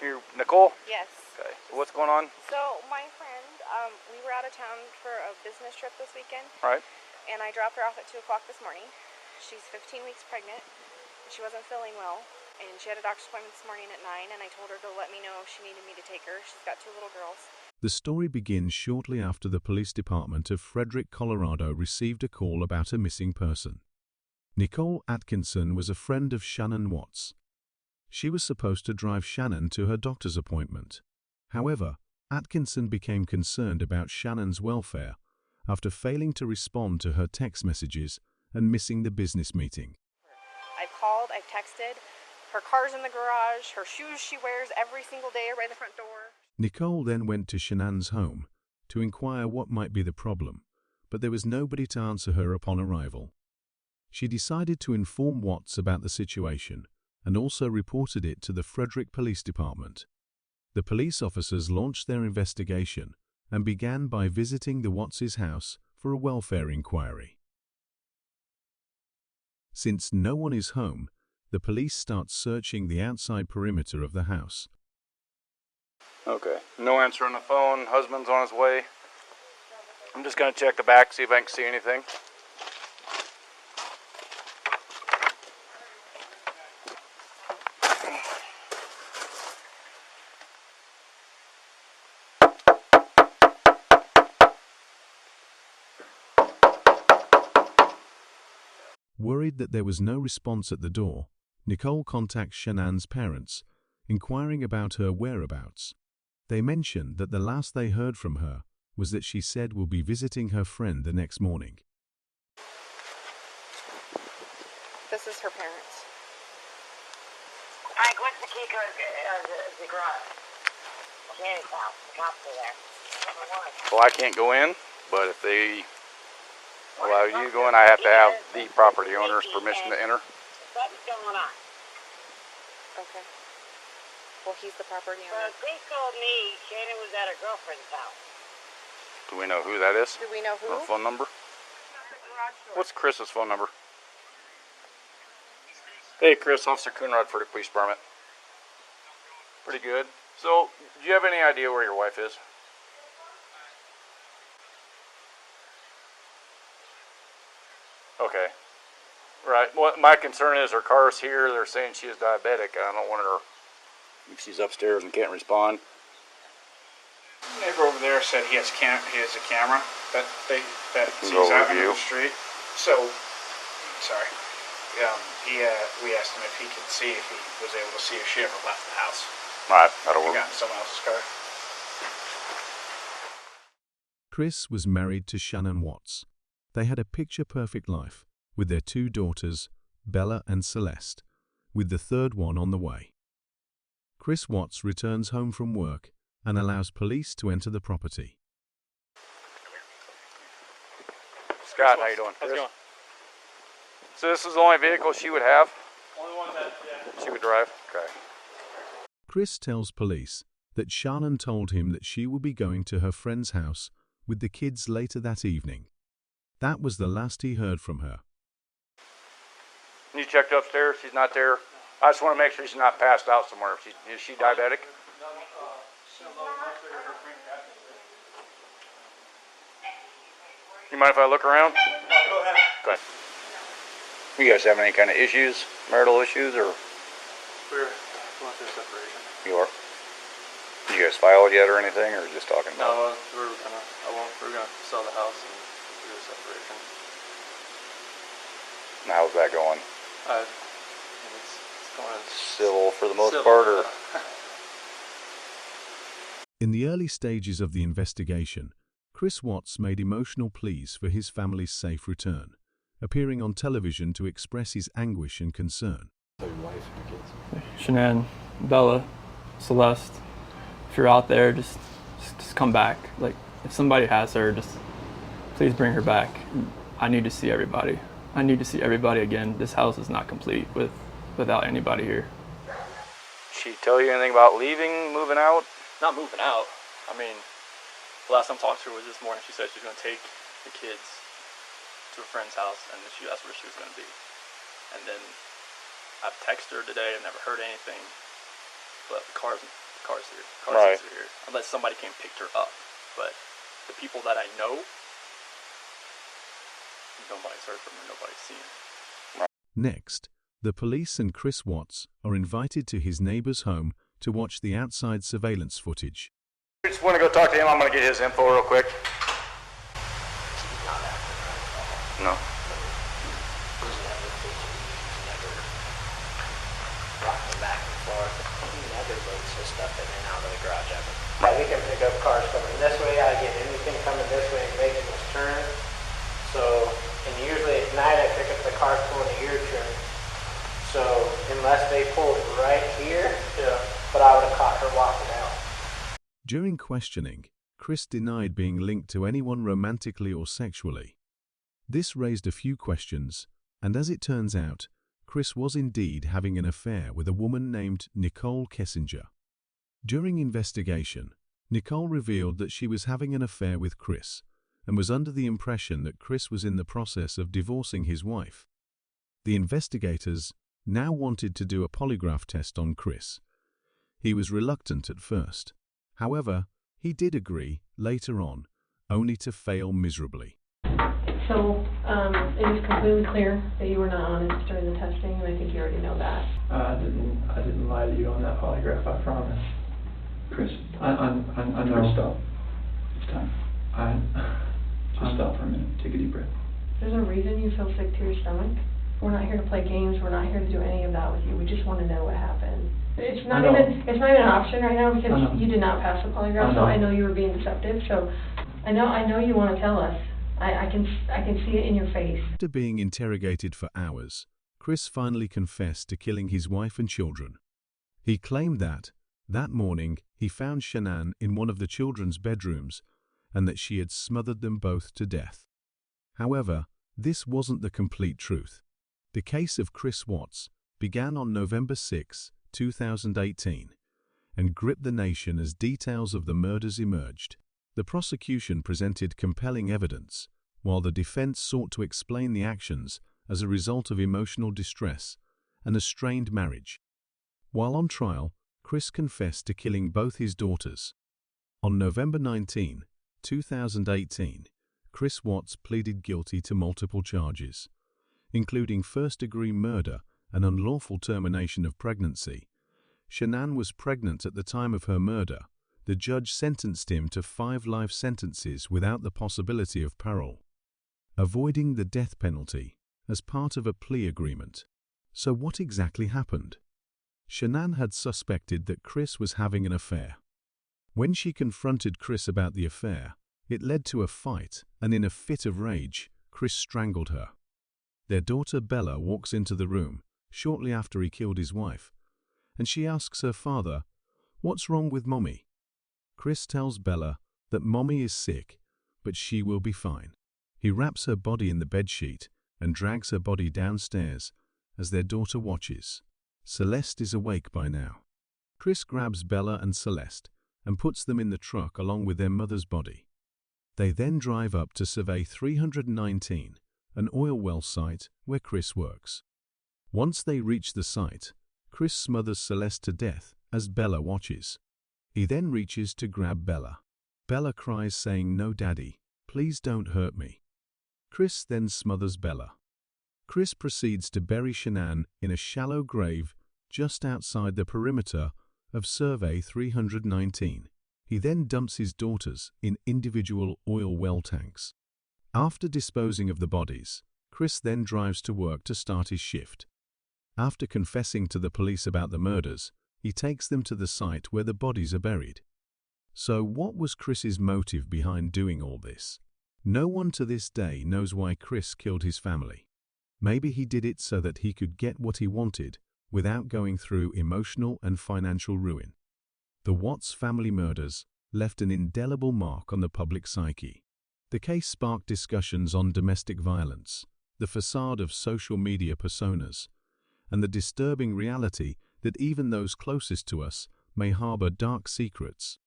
You, Nicole? Yes. Okay. So what's going on? So my friend, we were out of town for a business trip this weekend. All right. And I dropped her off at 2 o'clock this morning. She's 15 weeks pregnant. She wasn't feeling well. And she had a doctor's appointment this morning at 9. And I told her to let me know if she needed me to take her. She's got 2 little girls. The story begins shortly after the police department of Frederick, Colorado received a call about a missing person. Nicole Atkinson was a friend of Shanann Watts. She was supposed to drive Shanann to her doctor's appointment. However, Atkinson became concerned about Shannon's welfare after failing to respond to her text messages and missing the business meeting. I've called, I've texted. Her car's in the garage. Her shoes she wears every single day are by the front door. Nicole then went to Shanann's home to inquire what might be the problem, but there was nobody to answer her upon arrival. She decided to inform Watts about the situation and also reported it to the Frederick Police Department. The police officers launched their investigation and began by visiting the Watts' house for a welfare inquiry. Since no one is home, the police start searching the outside perimeter of the house. Okay. No answer on the phone. Husband's on his way. I'm just going to check the back, see if I can see anything. Worried that there was no response at the door, Nicole contacts Shanann's parents, inquiring about her whereabouts. They mentioned that the last they heard from her was that she said will be visiting her friend the next morning. This is her parents. Alright, what's the key code the garage? Shanny's house. The cops are there. Well, I can't go in, but if they allow you to go in, I have to have the property owner's permission to enter. Something's going on. Okay. Well, he's the property Well, owner. police told me Shannon was at her girlfriend's house. Do we know who that is? Do we know who? Or phone number? What's Chris's phone number? Hey, Chris, Officer Coonrod for the police department. Pretty good. So, do you have any idea where your wife is? Okay. Right. Well, my concern is her car's here. They're saying she is diabetic. I don't want her, if she's upstairs and can't respond. The neighbor over there said he has a camera that sees go out review. on the street. So, sorry. We asked him if he could see if he was able to see if she ever left the house. All right. That'll He work. got in someone else's car. Chris was married to Shanann Watts. They had a picture-perfect life with their 2 daughters, Bella and Celeste, with the 3rd one on the way. Chris Watts returns home from work and allows police to enter the property. Scott, how you doing? How's it going? So this is the only vehicle she would have? Only one that, yeah. She would drive? Okay. Chris tells police that Shanann told him that she will be going to her friend's house with the kids later that evening. That was the last he heard from her. You checked upstairs? She's not there? I just want to make sure she's not passed out somewhere. Is she diabetic? You mind if I look around? Go ahead. Go ahead. You guys have any kind of issues, marital issues, or We're going through separation. you are? You guys filed yet or anything, or just talking about? No, we're gonna sell the house and do a separation. How's that going? It's going Civil for the most civil, part, or? yeah. In the early stages of the investigation, Chris Watts made emotional pleas for his family's safe return, appearing on television to express his anguish and concern. Shanann, Bella, Celeste, if you're out there, just come back. Like, if somebody has her, just please bring her back. I need to see everybody. I need to see everybody again. This house is not complete without anybody here. She tell you anything about leaving, moving out? Not moving out. I mean, the last time I talked to her was this morning. She said she was going to take the kids to a friend's house, and that's where she was going to be. And then I've texted her today. I've never heard anything. But the car's Car's here. Car Right. seats are here. Unless somebody came and picked her up. But the people that I know, nobody's heard from her, nobody's seen her. Next, the police and Chris Watts are invited to his neighbor's home to watch the outside surveillance footage. I just want to go talk to him. I'm going to get his info real quick. No. Rocking back and forth. He never loads his stuff in and out of the garage ever. Like we can pick up cars coming this way, I get anything coming this way and making this turn. So, and usually at night I pick up the cars pulling the ear trim. So, unless they pulled right here, but I would have caught her walking out. During questioning, Chris denied being linked to anyone romantically or sexually. This raised a few questions, and as it turns out, Chris was indeed having an affair with a woman named Nicole Kessinger. During investigation, Nicole revealed that she was having an affair with Chris and was under the impression that Chris was in the process of divorcing his wife. The investigators now wanted to do a polygraph test on Chris. He was reluctant at first. However, he did agree later on, only to fail miserably. So, it is completely clear that you were not honest during the testing, and I think you already know that. I didn't lie to you on that polygraph, I promise. Chris, I know. Chris, stop. It's time. Just stop for a minute. Take a deep breath. There's a reason you feel sick to your stomach. We're not here to play games. We're not here to do any of that with you. We just want to know what happened. It's not even an option right now because you did not pass the polygraph. So I know you were being deceptive. So I know you want to tell us. I can see it in your face. After being interrogated for hours, Chris finally confessed to killing his wife and children. He claimed that morning he found Shanann in one of the children's bedrooms and that she had smothered them both to death. However, this wasn't the complete truth. The case of Chris Watts began on November 6, 2018, and gripped the nation as details of the murders emerged. The prosecution presented compelling evidence, while the defense sought to explain the actions as a result of emotional distress and a strained marriage. While on trial, Chris confessed to killing both his daughters. On November 19, 2018, Chris Watts pleaded guilty to multiple charges, including first-degree murder and unlawful termination of pregnancy. Shanann was pregnant at the time of her murder. The judge sentenced him to 5 life sentences without the possibility of parole, avoiding the death penalty as part of a plea agreement. So what exactly happened? Shanann had suspected that Chris was having an affair. When she confronted Chris about the affair, it led to a fight, and in a fit of rage, Chris strangled her. Their daughter Bella walks into the room shortly after he killed his wife, and she asks her father, "What's wrong with Mommy?" Chris tells Bella that Mommy is sick, but she will be fine. He wraps her body in the bedsheet and drags her body downstairs as their daughter watches. Celeste is awake by now. Chris grabs Bella and Celeste and puts them in the truck along with their mother's body. They then drive up to survey 319, an oil well site where Chris works. Once they reach the site, Chris smothers Celeste to death as Bella watches. He then reaches to grab Bella. Bella cries saying, "No, Daddy, please don't hurt me." Chris then smothers Bella. Chris proceeds to bury Shanann in a shallow grave just outside the perimeter of Survey 319. He then dumps his daughters in individual oil well tanks. After disposing of the bodies, Chris then drives to work to start his shift. After confessing to the police about the murders, he takes them to the site where the bodies are buried. So what was Chris's motive behind doing all this? No one to this day knows why Chris killed his family. Maybe he did it so that he could get what he wanted without going through emotional and financial ruin. The Watts family murders left an indelible mark on the public psyche. The case sparked discussions on domestic violence, the facade of social media personas, and the disturbing reality that even those closest to us may harbor dark secrets.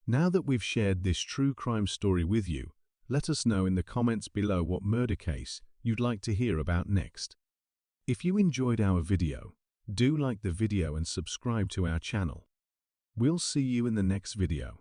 Now that we've shared this true crime story with you, let us know in the comments below what murder case you'd like to hear about next. If you enjoyed our video, do like the video and subscribe to our channel. We'll see you in the next video.